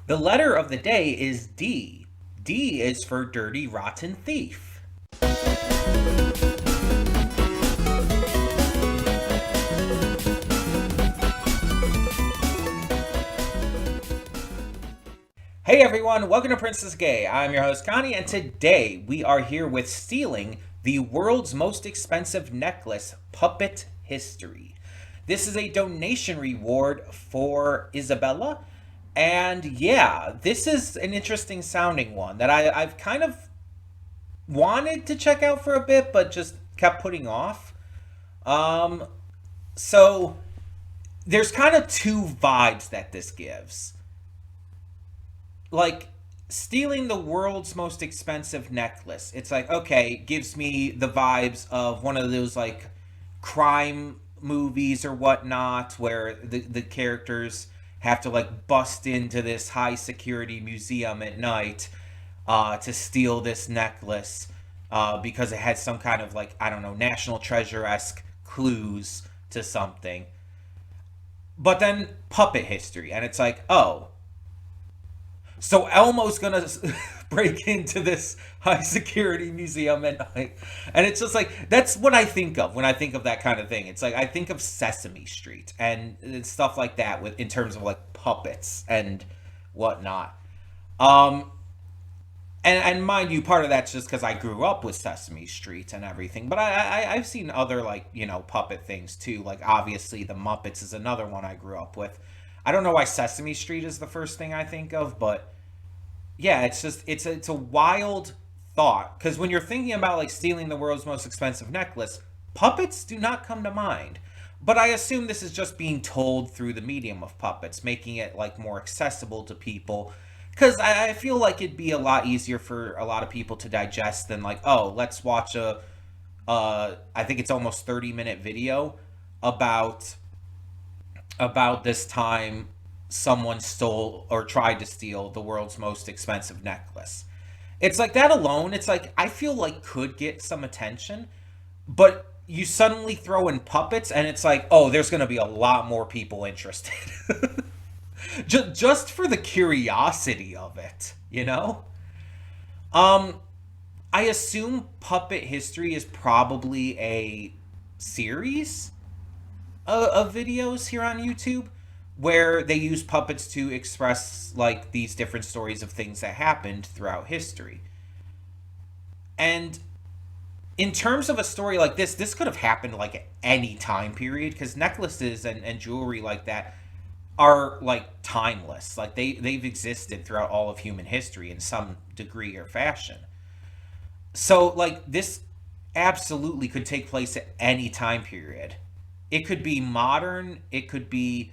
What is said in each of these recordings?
The letter of the day is D. D is for dirty, rotten thief. Hey everyone, welcome to Princess Gay. I'm your host Connie, and today we are here with stealing the world's most expensive necklace puppet history. This is a donation reward for Isabella, and yeah, this is an interesting sounding one that I've kind of wanted to check out for a bit, but just kept putting off. Um, so there's kind of two vibes that this gives. Like stealing the world's most expensive necklace. It's like, okay, it gives me the vibes of one of those like crime movies or whatnot where the characters have to like bust into this high security museum at night to steal this necklace because it had some kind of like, I don't know, National Treasure esque clues to something. But then puppet history, and it's like, oh, so Elmo's gonna break into this high security museum at night, and it's just like that's what I think of when I think of that kind of thing. It's like I think of Sesame Street and stuff like that with in terms of like puppets and whatnot. Um, and mind you, part of that's just because I grew up with Sesame Street and everything. But I've seen other like puppet things too. Like obviously the Muppets is another one I grew up with. I don't know why Sesame Street is the first thing I think of, but yeah, it's just it's a wild thought because when you're thinking about like stealing the world's most expensive necklace, puppets do not come to mind. But I assume this is just being told through the medium of puppets, making it like more accessible to people. Because I feel like it'd be a lot easier for a lot of people to digest than like, oh, let's watch a, I think it's almost 30-minute video about this time someone stole or tried to steal the world's most expensive necklace. It's like that alone, it's like I feel like could get some attention, but you suddenly throw in puppets and it's like, oh, there's going to be a lot more people interested. Just for the curiosity of it, you know? Um I assume Puppet History is probably a series of videos here on YouTube where they use puppets to express like these different stories of things that happened throughout history. And in terms of a story like this could have happened like at any time period because necklaces and jewelry like that are like timeless. Like they've existed throughout all of human history in some degree or fashion. So like this absolutely could take place at any time period. It could be modern, it could be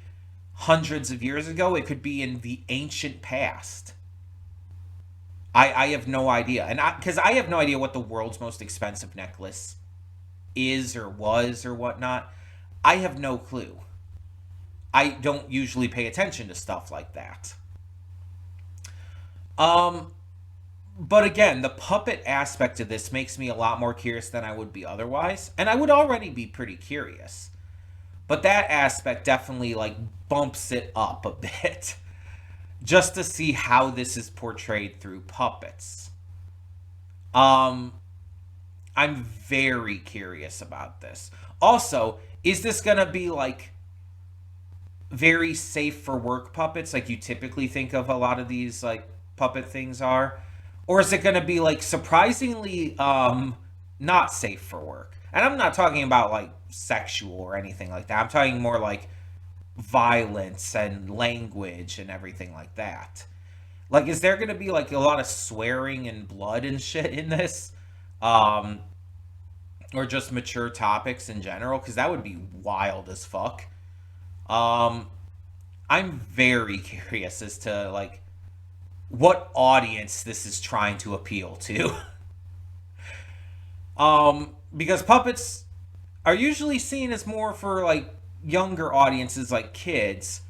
hundreds of years ago, it could be in the ancient past. I have no idea. And because I have no idea what the world's most expensive necklace is or was or whatnot. I have no clue. I don't usually pay attention to stuff like that. Um, but again, the puppet aspect of this makes me a lot more curious than I would be otherwise, and I would already be pretty curious. But that aspect definitely like bumps it up a bit just to see how this is portrayed through puppets. Um I'm very curious about this. Also, is this going to be like very safe for work puppets like you typically think of a lot of these like puppet things are, or is it going to be like surprisingly not safe for work? And I'm not talking about like sexual or anything like that. I'm talking more like violence and language and everything like that. Like is there going to be like a lot of swearing and blood and shit in this? um or just mature topics in general, cuz that would be wild as fuck. um I'm very curious as to like what audience this is trying to appeal to. Because puppets are usually seen as more for like younger audiences like kids,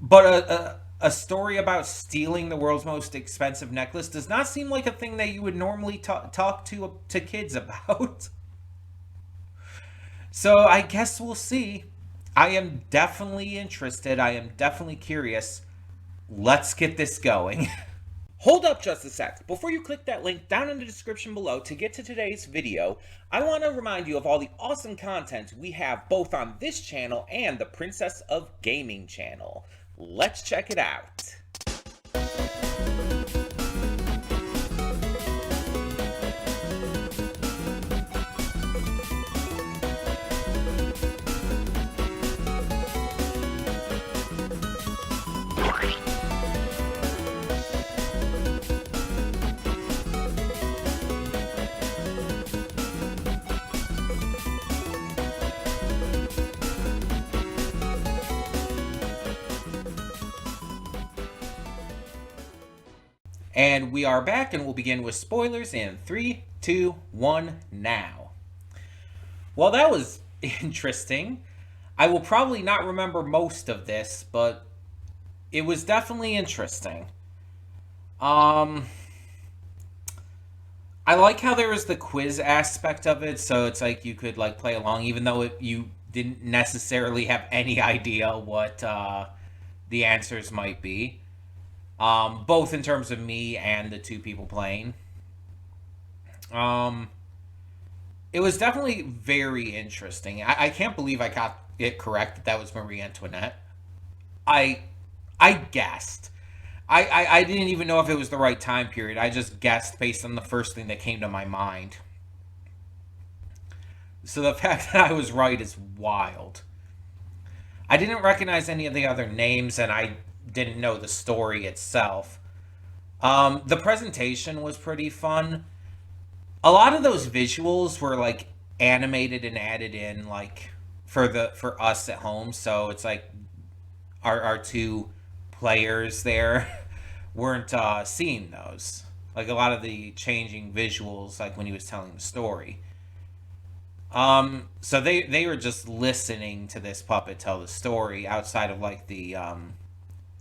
but a story about stealing the world's most expensive necklace does not seem like a thing that you would normally talk to kids about. So I guess we'll see. I am definitely interested. I am definitely curious let's get this going. Hold up just a sec. Before you click that link down in the description below to get to today's video, I want to remind you of all the awesome content we have both on this channel and the Princess of Gaming channel. Let's check it out. And we are back, and we'll begin with spoilers in 3, 2, 1, now. Well, that was interesting. I will probably not remember most of this, but it was definitely interesting. I like how there was the quiz aspect of it, so it's like you could like play along, even though you didn't necessarily have any idea what the answers might be. Both in terms of me and the two people playing. It was definitely very interesting. I can't believe I got it correct that was Marie Antoinette. I guessed. I didn't even know if it was the right time period. I just guessed based on the first thing that came to my mind. So the fact that I was right is wild. I didn't recognize any of the other names, and I didn't know the story itself. The presentation was pretty fun. A lot of those visuals were like animated and added in like for us at home. So it's like our two players there weren't seeing those. Like a lot of the changing visuals, like when he was telling the story. So they were just listening to this puppet tell the story outside of like the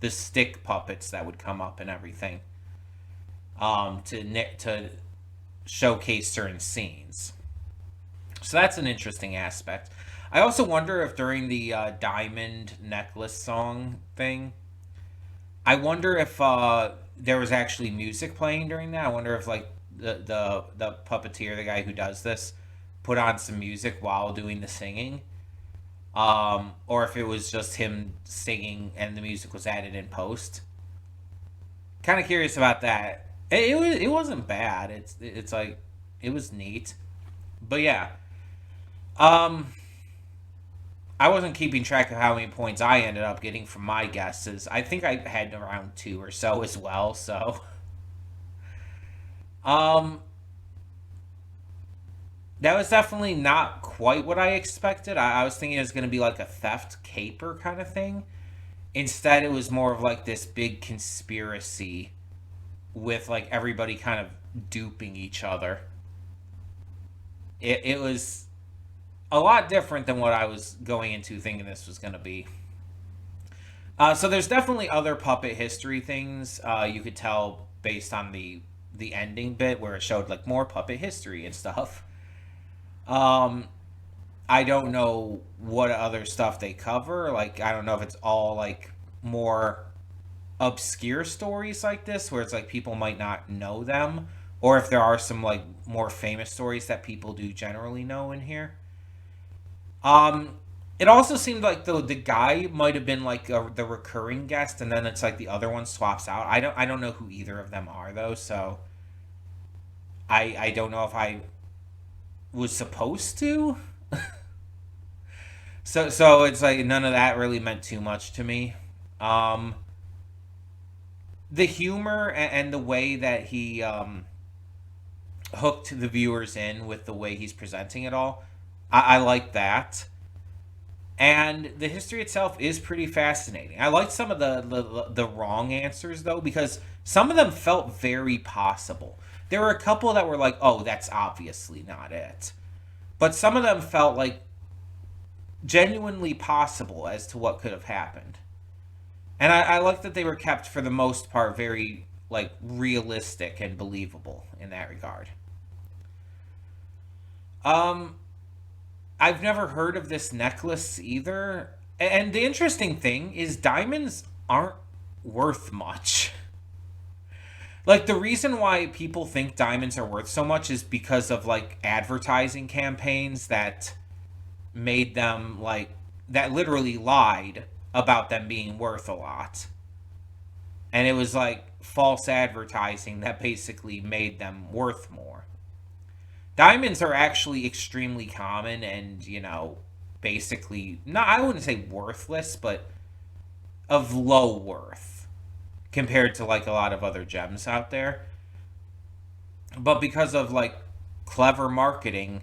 stick puppets that would come up and everything to showcase certain scenes. So that's an interesting aspect. I also wonder if during the diamond necklace song thing, I wonder if there was actually music playing during that. I wonder if like the puppeteer, the guy who does this, put on some music while doing the singing. Or if it was just him singing and the music was added in post. Kind of curious about that. It wasn't bad. It's like it was neat, but yeah. I wasn't keeping track of how many points I ended up getting from my guesses. I think I had around 2 or so as well. So, um, that was definitely not quite what I expected. I was thinking it was going to be like a theft caper kind of thing. Instead, it was more of like this big conspiracy with like everybody kind of duping each other. It was a lot different than what I was going into thinking this was going to be. So there's definitely other puppet history things you could tell based on the ending bit where it showed like more puppet history and stuff. Um, I don't know what other stuff they cover. Like, I don't know if it's all like more obscure stories like this, where it's like people might not know them, or if there are some like more famous stories that people do generally know in here. Um, it also seemed like the guy might have been like the recurring guest, and then it's like the other one swaps out. I don't know who either of them are though, so I don't know if I was supposed to. So it's like none of that really meant too much to me. Um, the humor and the way that he hooked the viewers in with the way he's presenting it all, I like that. And the history itself is pretty fascinating. I liked some of the wrong answers though, because some of them felt very possible. There were a couple that were like, "Oh, that's obviously not it," but some of them felt like genuinely possible as to what could have happened. And I like that they were kept for the most part very like realistic and believable in that regard. Um, I've never heard of this necklace either. And the interesting thing is diamonds aren't worth much. Like, the reason why people think diamonds are worth so much is because of, like, advertising campaigns that made them, like, that literally lied about them being worth a lot. And it was, like, false advertising that basically made them worth more. Diamonds are actually extremely common and, basically, not, I wouldn't say worthless, but of low worth compared to, like, a lot of other gems out there. But because of, like, clever marketing,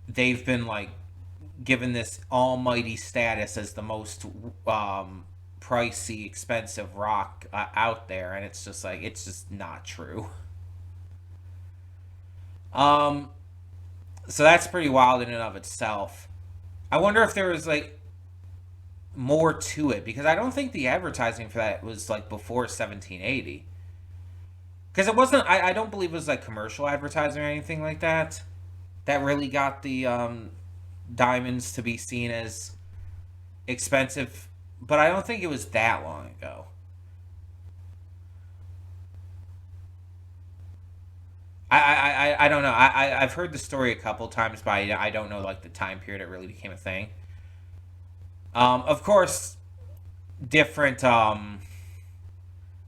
they've been, like, given this almighty status as the most pricey, expensive rock out there, and it's just like, it's just not true. Um, so that's pretty wild in and of itself. I wonder if there was like more to it because I don't think the advertising for that was like before 1780. Because it wasn't, I don't believe it was like commercial advertising or anything like that. That really got the diamonds to be seen as expensive. But I don't think it was that long ago. I don't know. I've heard the story a couple times, but I don't know like the time period it really became a thing. Of course, different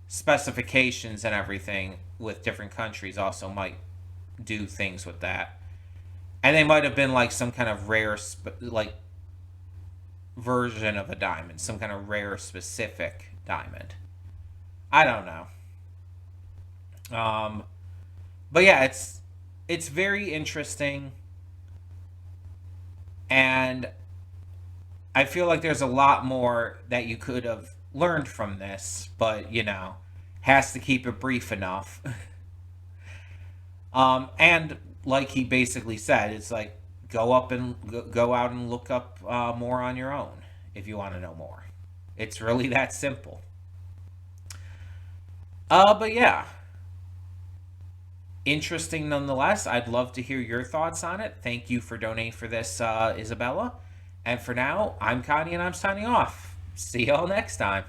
specifications and everything with different countries also might do things with that, and they might have been like some kind of rare like version of a diamond, some kind of rare specific diamond. I don't know. Um, but yeah, it's very interesting, and I feel like there's a lot more that you could have learned from this, but has to keep it brief enough. And like he basically said, it's like go out and look up more on your own if you want to know more. It's really that simple. But yeah, interesting nonetheless. I'd love to hear your thoughts on it. Thank you for donating for this, Isabella. And for now, I'm Connie and I'm signing off. See y'all next time.